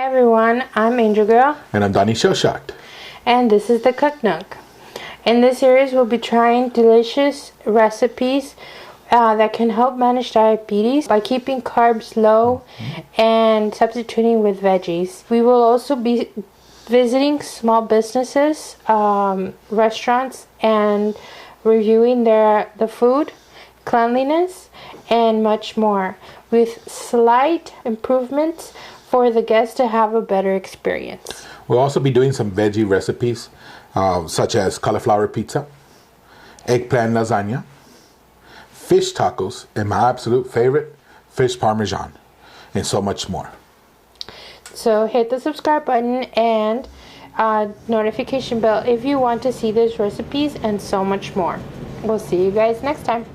Hi everyone, I'm Angel Girl. And I'm Donnie Shellshocked. And this is the Cook Nook. In this series, we'll be trying delicious recipes that can help manage diabetes by keeping carbs low and substituting with veggies. We will also be visiting small businesses, restaurants, and reviewing the food, cleanliness, and much more, with slight improvements for the guests to have a better experience. We'll also be doing some veggie recipes, such as cauliflower pizza, eggplant lasagna, fish tacos, and my absolute favorite, fish parmesan, and so much more. So hit the subscribe button and notification bell if you want to see these recipes and so much more. We'll see you guys next time.